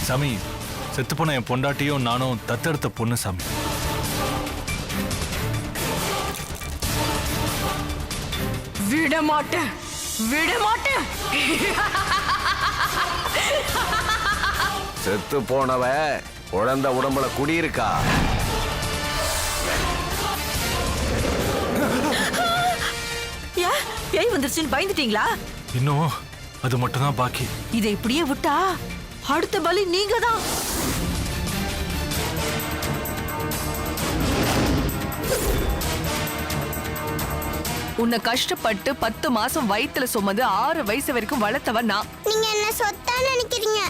சாமி, செத்து போன என் பொண்டாட்டியும் நானும் தத்தெடுத்த பொண்ணு சாமி. விட மாட்டேன், விட மாட்டேன். செத்து போனவ குழந்தை உடம்புல குடியிருக்கா. பேய் வந்துருச்சுன்னு பயந்துட்டீங்களா? இன்னும் அது மட்டும் தான் பாக்கி. இதை இப்படியே விட்டா அடுத்த பலி நீங்க தான். உன்னை கஷ்டப்பட்டு 10 மாசம் வயித்துல சுமந்து 6 வயசு வரைக்கும் வளர்த்தவன் நான். நீங்க என்ன சொத்தா நினைக்கிறீங்க?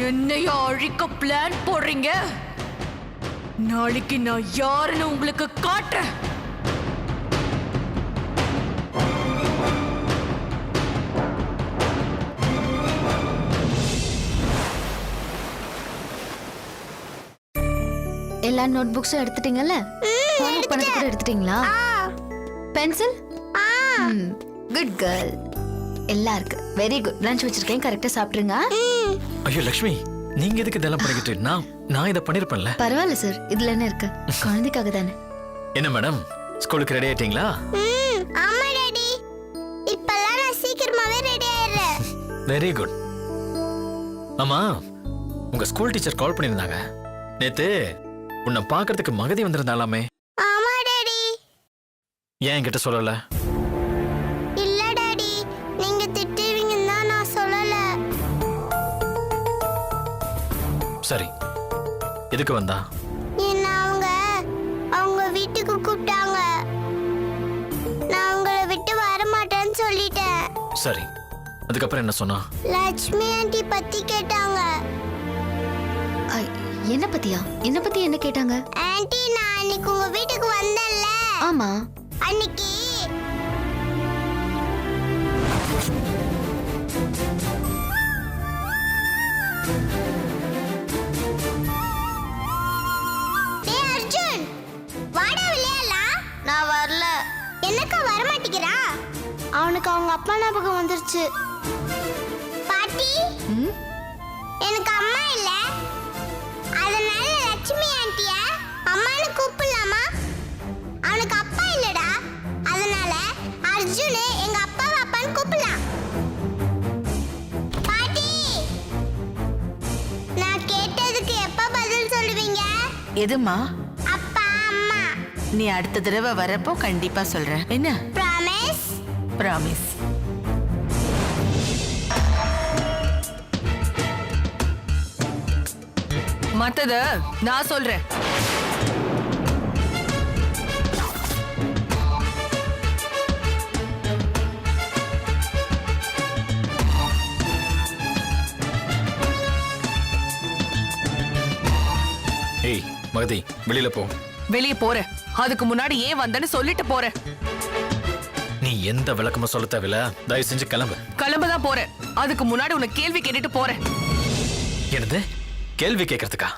என்னைய அழிக்க பிளான் போடுறீங்க? நாளைக்கு நான் யாருன்னு உங்களுக்கு காட்டுறேன். எல்லா நோட் புக்ஸும் எடுத்துட்டீங்கல்ல? ஹோம்வொர்க் பண்ணது கூட எடுத்துட்டீங்களா? பென்சில்? Good girl. எல்லாம் இருக்கு. Very good. லஞ்ச் வச்சிருக்கேன், கரெக்டா சாப்பிடுங்க. ஐயோ லட்சுமி, நீங்க எதுக்கு இதெல்லாம் பண்ணிக்கிட்டு? நான் இதை பண்ணிருப்பேன்ல. பரவாயில்ல சார், இதுல என்ன இருக்கு? குழந்தைக்காக தானே. என்ன மேடம், ஸ்கூலுக்கு ரெடி ஆயிட்டீங்களா? ஆமா டாடி, இப்பலாம் நான் சீக்கிரமாவே ரெடி ஆயிடுறேன். Very good. ஆமா, உங்க ஸ்கூல் டீச்சர் கால் பண்ணியிருந்தாங்க நேத்து. உன்னை பாக்குறதுக்கு மகதி வந்திருந்தாலாமே. ஆமா டாடி. ஏன் என்கிட்ட சொல்லல? இல்ல டாடி, நீங்க திட்டுவீங்கன்னு தான் நான் சொல்லல. சரி, எதுக்கு வந்தா? என்ன அவங்க வீட்டுக்கு கூப்பிட்டாங்க. நான் உங்களை விட்டு வர மாட்டேன்னு சொல்லிட்டேன். சரி, அதுக்கப்புறம் என்ன சொன்னா? லட்சுமி ஆண்டி பத்தி கேட்டாங்க. என்ன பத்தியா? என்ன பத்தி என்ன கேட்டாங்க? ஆண்டி, நான் அன்னைக்கு உங்க வீட்டுக்கு வந்தேன்ல. ஆமா. அன்னைக்கு டேய் அர்ஜுன், வாடா விளையாடலாம். நான் வரல. என்னக்கா வர மாட்டேங்கிறா? அவனுக்கு அவங்க அப்பா ஞாபகம் வந்துருச்சு. பாட்டி, எனக்கு அம்மா இல்ல, அதனால லட்சுமி ஆண்டிய அம்மானு கூப்பிடலாமா? அவனுக்கு அப்பா இல்லடா, அதனால அர்ஜுன் எங்க அப்பாவை அப்பான்னு கூப்பிடலாம். பாட்டி, நான் கேட்டதுக்கு எப்ப பதில் சொல்லுவீங்க? எதுமா? அப்பா அம்மா. நீ அடுத்த தடவை வரப்போ கண்டிப்பா சொல்றேன். என்ன? ப்ராமிஸ்? ப்ராமிஸ். மத்தத நான் சொல்றேன். ஏய் மகதி, வெளியில போ. வெளியே போற. அதுக்கு முன்னாடி ஏன் வந்தேன்னு சொல்லிட்டு போற. நீ எந்த விளக்கமும் சொல்ல தேவையில்ல. தயவு செஞ்சு கிளம்பு. கிளம்பதான் போற. அதுக்கு முன்னாடி உன்னை கேள்வி கேட்டுட்டு போறேன். என்னது? கேள்வி கேட்கறதுக்கா?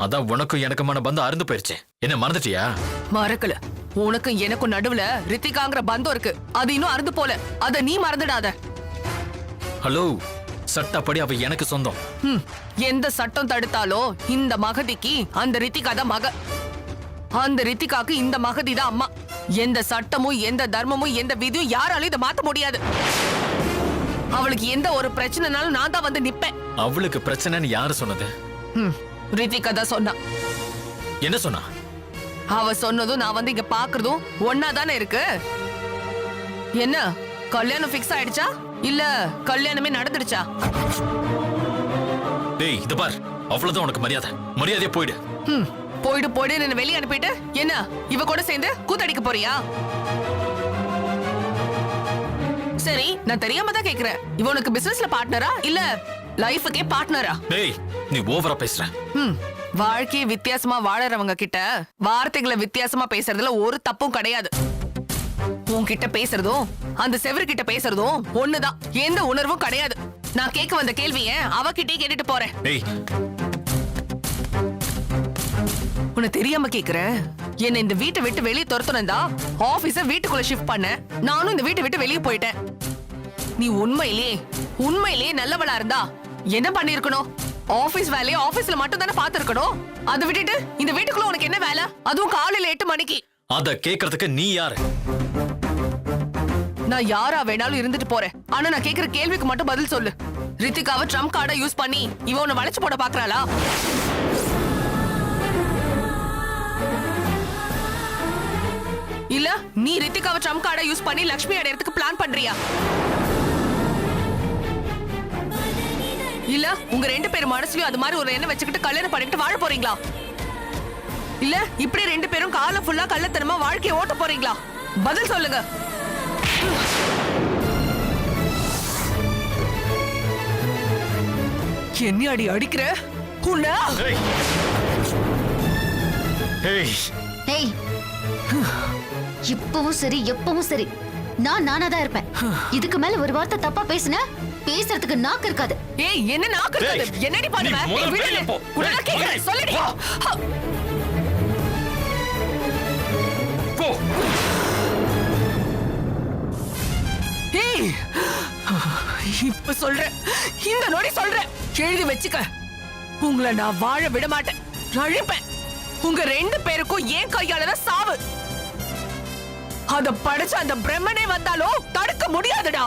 அதான் உனக்கும் எனக்குமான பந்தம் அருந்து போயிருச்சு. என்ன மறந்துட்டியா? மறக்கல. உனக்கும் எனக்கும் நடுவுல ரித்திகாங்கிற பந்தம் இருக்கு. அது இன்னும் அறுந்து போல. அத நீ மறந்துடாத. ஹலோ, சட்டப்படி அவ எனக்கு சொந்தம். எந்த சட்டம் தடுத்தாலோ இந்த மகதிக்கு அந்த ரித்திகா தான் மக. அந்த ரித்திகாக்கு இந்த மகதி தான் அம்மா. எந்த சட்டமும் எந்த தர்மமும் எந்த விதியும் யாராலும் இதை மாத்த முடியாது. அவளுக்கு எந்த ஒரு பிரச்சனைனாலும் நான் தான் வந்து நிப்பேன். அவளுக்கு பிரச்சனைன்னு யாரு சொன்னது? ரித்திகா தான் சொன்னா. என்ன சொன்னா? அவ சொன்னதும் நான் வந்து இங்க பாக்குறதும் ஒன்னா தானே இருக்கு. என்ன கல்யாணம் பிக்ஸ் ஆயிடுச்சா இல்ல கல்யாணமே நடந்துடுச்சா? டேய், இது பார், அவ்வளவுதான் உனக்கு மரியாதையா போயிடு. போயிடு என்ன வெளியே அனுப்பிட்டு என்ன இவ கூட சேர்ந்து கூத்தடிக்க போறியா? சரி, நான் தெரியாம தான் கேக்குறேன். இவ உனக்கு பிசினஸ்ல பார்ட்னரா இல்ல லைஃபுக்கே பார்ட்னரா? டேய், நீ ஓவரா பேசுற. வாழ்க்கையை வித்தியாசமா வாழறவங்க கிட்ட வார்த்தைகளை வித்தியாசமா பேசுறதுல ஒரு தப்பும் கிடையாது. உன்கிட்ட பேசுறதும் அந்த செவரு கிட்ட பேசுறதும் ஒண்ணுதான். எந்த உணர்வும் கிடையாது. நான் கேட்க வந்த கேள்விய அவகிட்டே கேட்டுட்டு போறேன். டேய், உன்னை தெரியாம கேக்குறேன். என்ன இந்த வீட்டை விட்டு வெளியே துரத்துனதா ஆபீஸ வீட்டுக்குள்ள ஷிஃப்ட் பண்ண. நானும் இந்த வீட்டை விட்டு வெளியே போயிட்டேன். நீ உண்மையிலேயே நல்லவளா இருந்தா என்ன பண்ணிருக்கணும்? ஆபீஸ் வேலையை ஆபீஸ்ல மட்டும் தானே பாத்துருக்கணும். அதை விட்டுட்டு இந்த வீட்டுக்குள்ள உனக்கு என்ன வேலை? அதுவும் காலையில 8 மணிக்கு. அத கேக்குறதுக்கு நீ யாரு? நான் யாரா வேணாலும் இருந்துட்டு போறேன். ஆனா நான் கேக்குற கேள்விக்கு மட்டும் பதில் சொல்லு. ரித்திகாவை ட்ரம்ப் கார்டை யூஸ் பண்ணி இவ உன்னை வளைச்சு போட பாக்குறாளா? இல்ல நீ ரித்திகாவை ட்ரம்ப் கார்டை யூஸ் பண்ணி லட்சுமி அடையறதுக்கு பிளான் பண்றியா? இல்ல உங்க 2 பேர் மனசுலயும் அது மாதிரி ஒரு எண்ணம் வச்சுக்கிட்டு கல்யாணம் பண்ணிட்டு வாழ போறீங்களா? இல்ல இப்படி 2 பேரும் காலம் ஃபுல்லா கள்ளத்தனமா வாழ்க்கையை ஓட்ட போறீங்களா? பதில் சொல்லுங்க. என்ன அடி அடிக்கிற? ஏய், இப்பவும் சரி எப்பவும் சரி நானா தான் இருப்பேன். இதுக்கு மேல ஒரு வார்த்தை தப்பா பேசுன பேசுறதுக்கு நாக்கு இருக்காது. ஏய், என்ன நாக்கு இருக்காது? என்னடி பண்ணுவ? சொல்லுடி. ஏய், இப்ப சொல்றேன், இந்த நொடி சொல்றேன், எழுதி வச்சுக்க. உங்களை நான் வாழ விட மாட்டேன், அழிப்பேன். உங்க 2 பேருக்கும் ஏன் கையால சாவு. அத படைச்ச அந்த பிரம்மனே வந்தாலும் தடுக்க முடியாதுடா.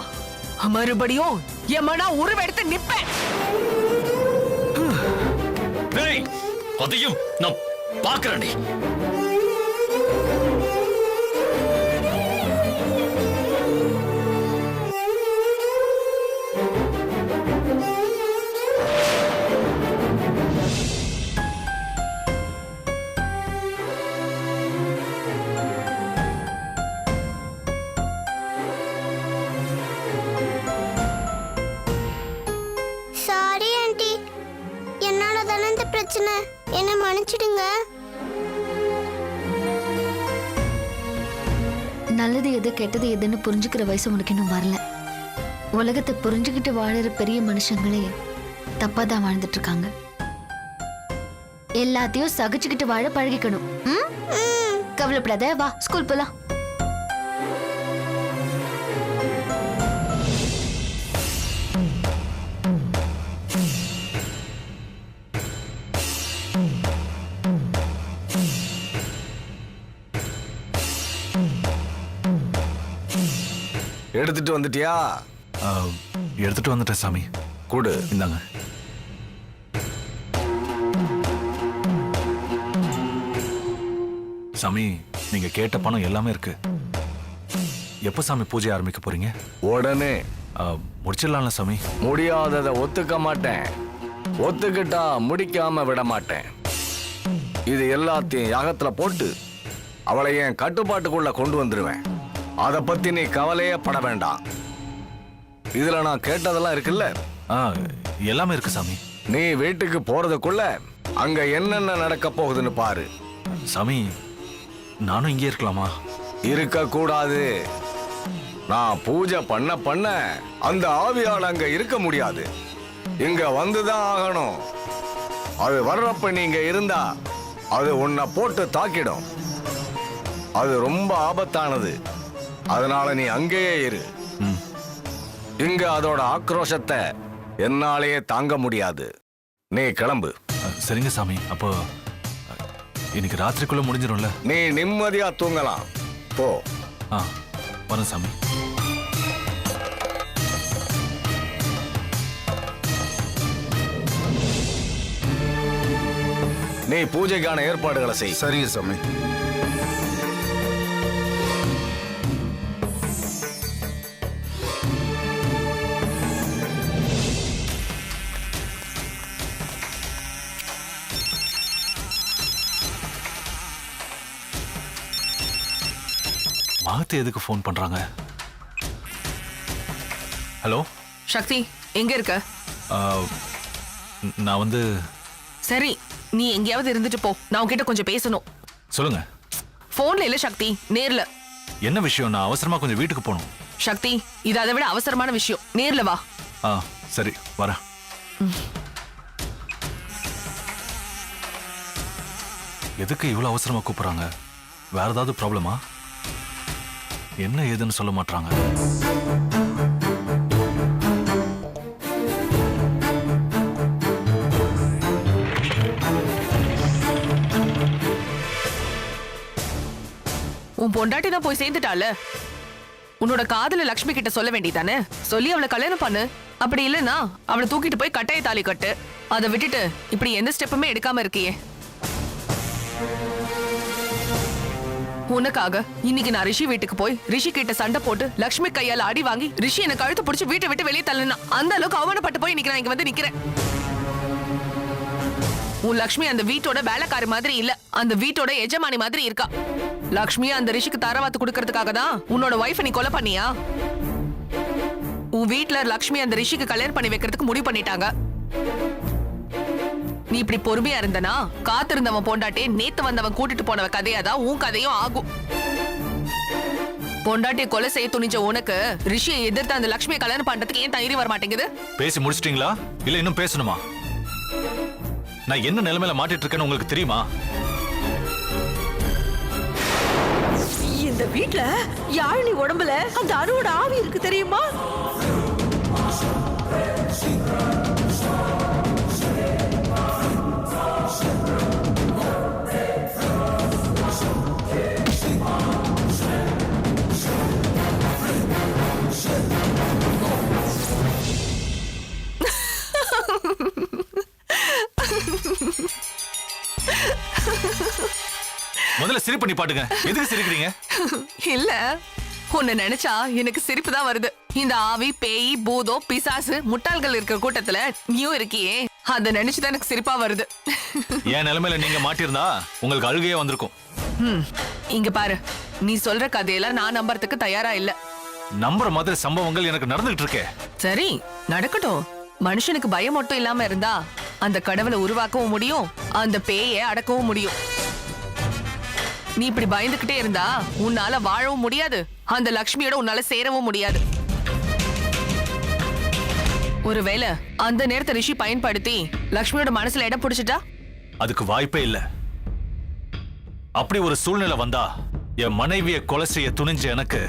மறுபடியும் எமனா உருவெடுத்து நிப்பேன். அதையும் நான் பாக்குறேன். சாரி ஆண்டி, என்னால தானே இந்த பிரச்சனை. என்ன மன்னிச்சிடுங்க. நல்லது எது கெட்டது எதுன்னு புரிஞ்சுக்கிற வயசு உனக்கு இன்னும் வரல. உலகத்தை புரிஞ்சுக்கிட்டு வாழற பெரிய மனுஷங்களே தப்பா தான் வாழ்ந்துட்டு இருக்காங்க. எல்லாத்தையும் சகிச்சுக்கிட்டு வாழ பழகிக்கணும். கவலைப்படாத, வா ஸ்கூல் போலாம். எடுத்துட்டு வந்துட்டியா? எடுத்துட்டு வந்துட்டேன் சாமி. கூடு இந்தாங்க. சாமி, நீங்க கேட்ட பணம் எல்லாமே இருக்கு. எப்ப சாமி பூஜை ஆரம்பிக்க போறீங்க? உடனே. முடிச்சிடலாம்ல சாமி? முடியாததை ஒத்துக்க மாட்டேன். ஒத்துக்கிட்டா முடிக்காம விட மாட்டேன். இது எல்லாத்தையும் யாகத்துல போட்டு அவளை என் கட்டுப்பாட்டுக்குள்ள கொண்டு வந்துருவேன். அத பத்தி நீ கவலையே பட வேண்டாம். இதுல நான் கேட்டதெல்லாம் இருக்குல்ல? எல்லாமே இருக்கு சாமி. நீ வீட்டுக்கு போறதுக்குள்ள அங்க என்னென்ன நடக்க போகுதுன்னு பாரு. சாமி, நானும் இங்கே இருக்கலாமா? இருக்க கூடாது. நான் பூஜை பண்ண அந்த ஆவியால் அங்க இருக்க முடியாது. இங்க வந்துதான் ஆகணும். அது வர்றப்ப நீங்க இருந்தா அது உன்னை போட்டு தாக்கிடும். அது ரொம்ப ஆபத்தானது. அதனால நீ அங்கேயே இரு. இங்க அதோட ஆக்ரோஷத்தை என்னாலேயே தாங்க முடியாது. நீ கிளம்பு. சரிங்க சாமி. அப்போ இன்னைக்கு ராத்திரிக்குள்ள முடிஞ்சிடும்ல? நீ நிம்மதியா தூங்கலாம். போ. வரேன் சாமி. நீ பூஜைக்கான ஏற்பாடுகளை செய். சரிங்க சாமி. மாத்து எதுக்கு ஃபோன் பண்றாங்க? ஹலோ சக்தி, எங்க இருக்க? நான் வந்து சரி, நீ எங்கேயாவது இருந்துட்டு போ. நான் உன்கிட்ட கொஞ்சம் பேசணும். சொல்லுங்க. போன்ல இல்ல சக்தி, நேர்ல. என்ன விஷயம்? நான் அவசரமா கொஞ்சம் வீட்டுக்கு போகணும். சக்தி, இது அதை விட அவசரமான விஷயம். நேர்ல வா. சரி வரேன். எதுக்கு இவ்வளவு அவசரமா கூப்பிடுறாங்க? வேற ஏதாவது ப்ராப்ளமா? என்ன ஏதுன்னு சொல்ல மாட்டாங்க. உன் பொண்டாட்டி தான் போய் சேர்ந்துட்டால. உன்னோட காதல லக்ஷ்மி கிட்ட சொல்ல வேண்டியதானே? சொல்லி அவளை கல்யாணம் பண்ணு. அப்படி இல்லைன்னா அவளை தூக்கிட்டு போய் கட்டாய தாலி கட்டு. அதை விட்டுட்டு இப்படி எந்த ஸ்டெப்புமே எடுக்காம இருக்கியே. உனக்காக இன்னைக்கு நான் ரிஷி வீட்டுக்கு போய் ரிஷி கிட்ட சண்டை போட்டு லக்ஷ்மி கையால அடி வாங்கி ரிஷி என்ன கழுத்து பிடிச்சு வீட்டை விட்டு வெளியே தள்ளனா. அந்த அளவுக்கு அவமானப்பட்டு போய் இன்னைக்கு நான் இங்க வந்து நிக்கிறேன். உன் லக்ஷ்மி அந்த வீட்டோட வேலைக்காரி மாதிரி இல்ல, அந்த வீட்டோட எஜமானி மாதிரி இருக்கா. லக்ஷ்மி அந்த ரிஷிக்கு தரவாத்து கொடுக்கறதுக்காக தான் உன்னோட வைஃப் நீ கொலை பண்ணியா? உன் வீட்டுல லக்ஷ்மி அந்த ரிஷிக்கு கல்யாணம் பண்ணி வைக்கிறதுக்கு முடிவு பண்ணிட்டாங்க. நீ இப்படி பொறுமையா இருந்தனா காத்திருந்தவன் பொண்டாட்டி நேத்து வந்தவன் கூட்டிட்டு போனவ கதையாதான் உன் கதையும் ஆகும். பொண்டாட்டியை கொலை செய்ய துணிஞ்ச உனக்கு ரிஷியை எதிர்த்து அந்த லக்ஷ்மியை கல்யாணம் பண்றதுக்கு ஏன் தைரியம் வர மாட்டேங்குது? பேசி முடிச்சிட்டீங்களா இல்ல இன்னும் பேசணுமா? நான் என்ன நிலைமையில மாட்டிட்டு இருக்கேன்னு உங்களுக்கு தெரியுமா? இந்த வீட்ல யாழினி உடம்புல அந்த அணுவோட ஆவி இருக்கு தெரியுமா? முதல்ல சிரிப்பு பண்ணி பாட்டுங்க. எதுக்கு சிரிக்கிறீங்க? இல்ல, உன்னை நினைச்சா எனக்கு சிரிப்பு தான் வருது. இந்த ஆவி, பேய், பூதம், பிசாசு, முட்டாள்கள் இருக்கிற கூட்டத்துல நீயும் இருக்கியே, அத நினைச்சுதான் எனக்கு சிரிப்பா வருது. என் நிலைமையில நீங்க மாட்டிருந்தா உங்களுக்கு அழுகையே வந்திருக்கும். இங்க பாரு, நீ சொல்ற கதையெல்லாம் நான் நம்புறதுக்கு தயாரா இல்ல. நம்புற மாதிரி சம்பவங்கள் எனக்கு நடந்துகிட்டு இருக்கே. சரி, நடக்கட்டும். மனுஷனுக்கு பயம் மட்டும் இல்லாம இருந்தா அந்த கடவுளை உருவாக்கவும் முடியும், அந்த பேயை அடக்கவும் முடியும். நீ இப்படி பயந்துகிட்டே இருந்தா உன்னால வாழவும் முடியாது, அந்த லக்ஷ்மியோட உன்னால சேரவும் முடியாது. ஒருவேளை அந்த நேரத்தை ரிஷி பயன்படுத்தி லக்ஷ்மியோட மனசுல இடம் பிடிச்சிட்டா? அதுக்கு வாய்ப்பே இல்ல. அப்படி ஒரு சூழ்நிலை வந்தா என் மனைவியை கொலை செய்ய துணிஞ்ச எனக்கு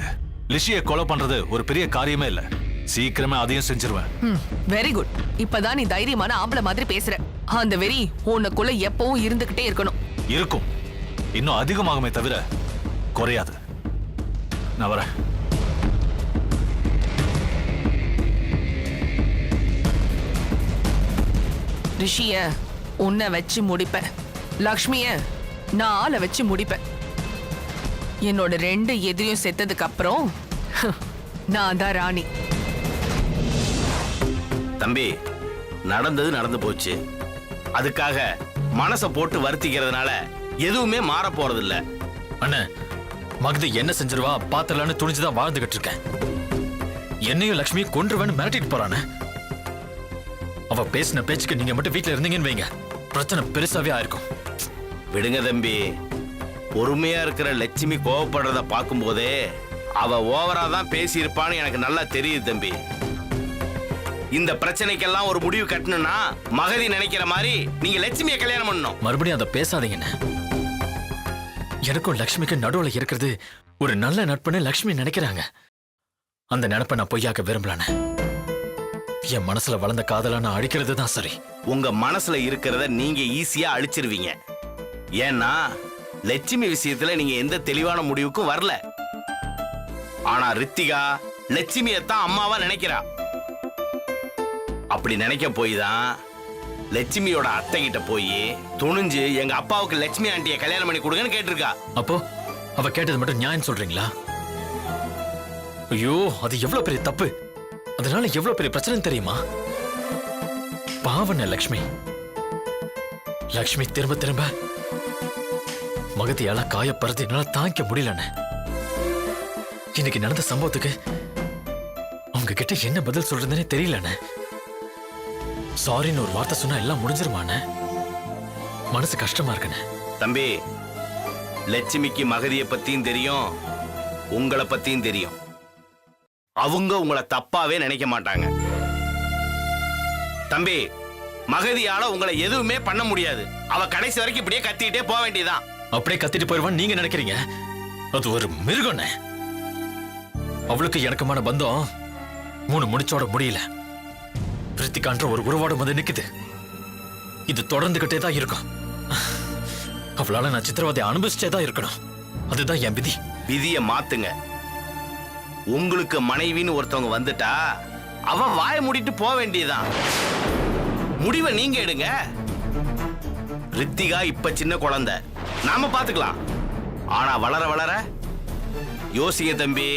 லிஷியை கொலை பண்றது ஒரு பெரிய காரியமே இல்ல. சீக்கிரமே அதையும் செஞ்சிருவேன். Very good. இப்பதான் நீ தைரியமான ஆம்பளை மாதிரி பேசுற. அந்த வெறி உனக்குள்ள எப்பவும் இருந்துகிட்டே இருக்கணும். இருக்கும், இன்னும் அதிகமாகுமே தவிர குறையாது. நான் வரேன். ரிஷிய உன்னை வச்சு முடிப்பேன், லக்ஷ்மிய நான் ஆளை வச்சு முடிப்பேன். என்னோட 2 எதிரியும் செத்ததுக்கு அப்புறம் நான் தான் ராணி. தம்பி, நடந்தது நடந்து போச்சு. அதுக்காக மனசை போட்டு வருத்திக்கிறதுனால எதுவுமே மாற போறது இல்ல. அண்ணே, மகதி என்ன செஞ்சிருவா பாத்திரலான்னு துணிச்சுதான் வாழ்ந்துகிட்டு இருக்கேன். என்னையும் லக்ஷ்மியும் கொன்றுவேன்னு மிரட்டிட்டு போறானே. அவ பேசின பேச்சுக்கு நீங்க மட்டும் வீட்டுல இருந்தீங்கன்னு வைங்க, பிரச்சனை பெருசாவே ஆயிருக்கும். விடுங்க தம்பி, பொறுமையா இருக்கிற லட்சுமி கோவப்படுறத பார்க்கும் போதே அவ ஓவரா தான் பேசியிருப்பான்னு எனக்கு நல்லா தெரியுது தம்பி. இந்த பிரச்சனைக்கெல்லாம் ஒரு முடிவு கட்டணும்னா மகதி நினைக்கிற மாதிரி நீங்க லட்சுமியை கல்யாணம் பண்ணணும். மறுபடியும் அதை பேசாதீங்கண்ணே. எனக்கும் லக்ஷ்மிக்கு நடுவுல இருக்கிறது ஒரு நல்ல நட்புன்னு லக்ஷ்மி நினைக்கிறாங்க. அந்த நினைப்பை நான் பொய்யாக்க விரும்பலானே. என் மனசுல வளர்ந்த காதலா நான் அழிக்கிறது தான் சரி. உங்க மனசுல இருக்கிறத நீங்க ஈஸியா அழிச்சிருவீங்க. ஏன்னா லட்சுமி விஷயத்துல நீங்க எந்த தெளிவான முடிவுக்கும் வரல. ஆனா ரித்திகா லட்சுமியத்தான் அம்மாவா நினைக்கிறா. அப்படி நினைக்க போய் தான் லட்சுமியோட அத்தை கிட்ட போய் துணிஞ்சு எங்க அப்பாவுக்கு லட்சுமி ஆண்டியை கல்யாணம் பண்ணி கொடுங்கன்னு கேட்டிருக்கா. அப்போ அவ கேட்டது மட்டும் நியாயம் சொல்றீங்களா? ஐயோ, அது எவ்வளவு பெரிய தப்பு. அதனால எவ்வளவு பெரிய பிரச்சனை தெரியுமா? பாவன லக்ஷ்மி. லக்ஷ்மி திரும்ப திரும்ப மகதியால காயப்படுறது என்னால தாங்கிக்க முடியலன்னு. இன்னைக்கு நடந்த சம்பவத்துக்கு அவங்க கிட்ட என்ன பதில் சொல்றதுன்னே தெரியலண்ணே. சாரின்னு ஒரு வார்த்தை சொன்னா எல்லாம் முடிஞ்சிருமாண்ணே. மனசு கஷ்டமா இருக்குண்ணே. தம்பி, லட்சுமிக்கு மகதியை பத்தியும் தெரியும், உங்களை பத்தியும் தெரியும். அவங்க உங்களை தப்பாவே நினைக்க மாட்டாங்க. தம்பி, மகதியால உங்களை எதுவுமே பண்ண முடியாது. அவ கடைசி வரைக்கும் இப்படியே கத்திட்டே போக வேண்டியதான். அப்படியே கத்திட்டு போயிருவான்னு நீங்க நினைக்கிறீங்க? அது ஒரு மிருகம்ண்ணே. அவளுக்கு எனக்குமான பந்தம் 3 முடிச்சோட முடியல. பிரித்திகான்ற ஒரு உருவாடும் வந்து நிக்குது. இது தொடர்ந்துகிட்டே தான் இருக்கும். அவளால நான் சித்திரவதை அனுபவிச்சே தான் இருக்கணும். அதுதான் என் விதி. விதியை மாத்துங்க. உங்களுக்கு மனைவின்னு ஒருத்தவங்க வந்துட்டா அவ வாய மூடிட்டு போக வேண்டியதான். முடிவை நீங்க எடுங்க. ரித்திகா இப்ப சின்ன குழந்தை, நாம பாத்துக்கலாம். ஆனா வளர வளர யோசிங்க தம்பி.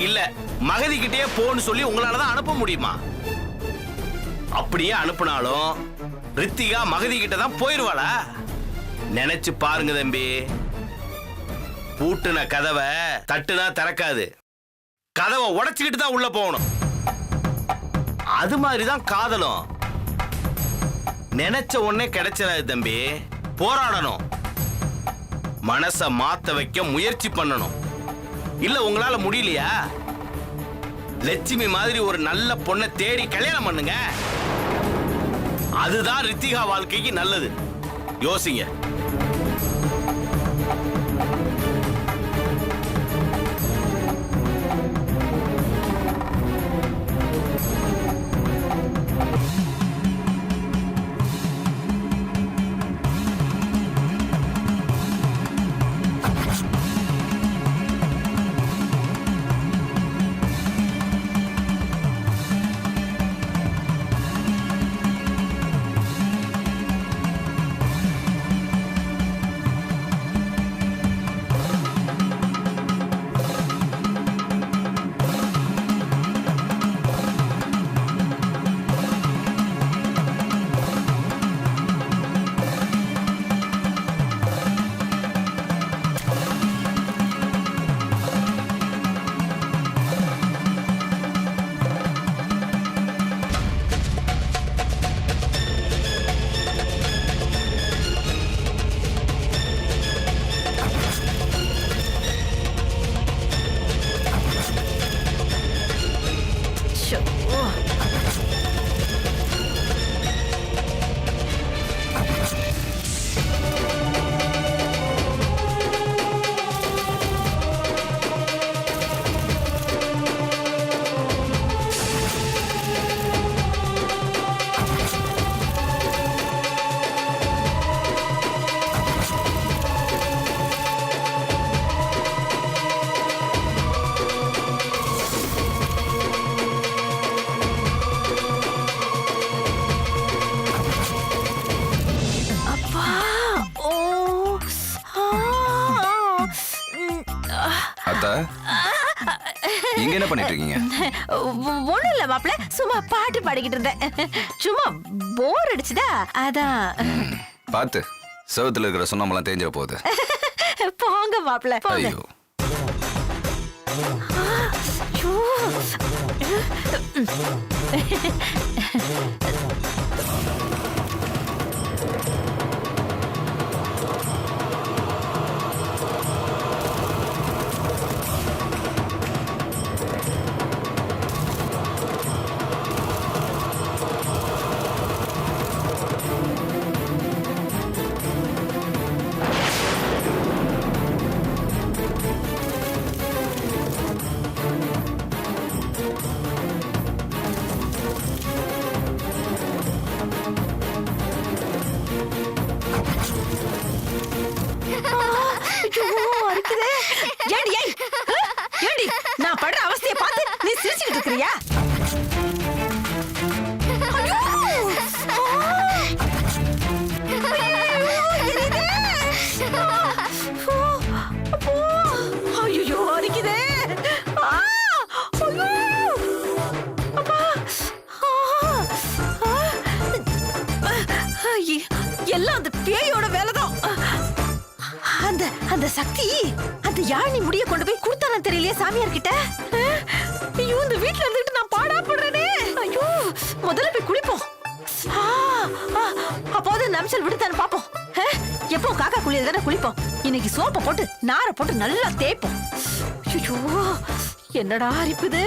இல்ல மகதி கிட்டே போன்னு சொல்லி உங்களாலதான் அனுப்ப முடியுமா? அப்படியே அனுப்புனாலும் ரித்திகா மகதி கிட்ட தான் போயிருவாளா? நினைச்சு பாருங்க தம்பி. பூட்டுன கதவை தட்டுனா திறக்காது, கதவை உடைச்சுக்கிட்டு தான் உள்ள போகணும். அது மாதிரிதான் காதலும். நினைச்ச உடனே கிடைச்சிடாது தம்பி. போராடணும், மனச மாத்த வைக்க முயற்சி பண்ணணும். இல்ல உங்களால முடியலையா, லட்சுமி மாதிரி ஒரு நல்ல பொண்ணை தேடி கல்யாணம் பண்ணுங்க. அதுதான் ரித்திகா வாழ்க்கைக்கு நல்லது. யோசிங்க. இங்க என்ன பண்ணிட்டு இருக்கீங்க? ஒண்ணும் இல்ல மாப்பிள்ள, சும்மா பாட்டு பாடிக்கிட்டு இருந்தேன். சும்மா போர் அடிச்சுதா, அதான். பாத்து செவத்துல இருக்கிற சுண்ணாம்பெல்லாம் தேஞ்சிட போகுது. போங்க மாப்பிள்ள, போங்க. ஐயோ, ஐயோ, அரிக்குதே. ஏண்டி, ஏய், ஏண்டி, நான் படுற அவஸ்தையை பார்த்து நீ சிரிச்சுக்கிட்டு இருக்கிறியா? ஐயோ, எரியுதே. ஐயோ, அரிக்குதே. ஐயோ, அப்பா. எல்லாம் அந்த பேயோட வேலைதான். அந்த அந்த சக்தி அந்த யாழி முடிய கொண்டு போய் கொடுத்தானு தெரியலையே சாமியார் கிட்ட. ஐயோ, இந்த வீட்ல இருந்துட்டு நான் பாடா படுறேனே. ஐயோ, முதல்ல போய் குளிப்போம். அப்போது நம்சல் விடுத்தானு பாப்போம். எப்போ காக்கா குளியல் தானே குளிப்போம். இன்னைக்கு சோப்பை போட்டு நாரை போட்டு நல்லா தேய்ப்போம். ஐயோ, என்னடா அரிப்புது.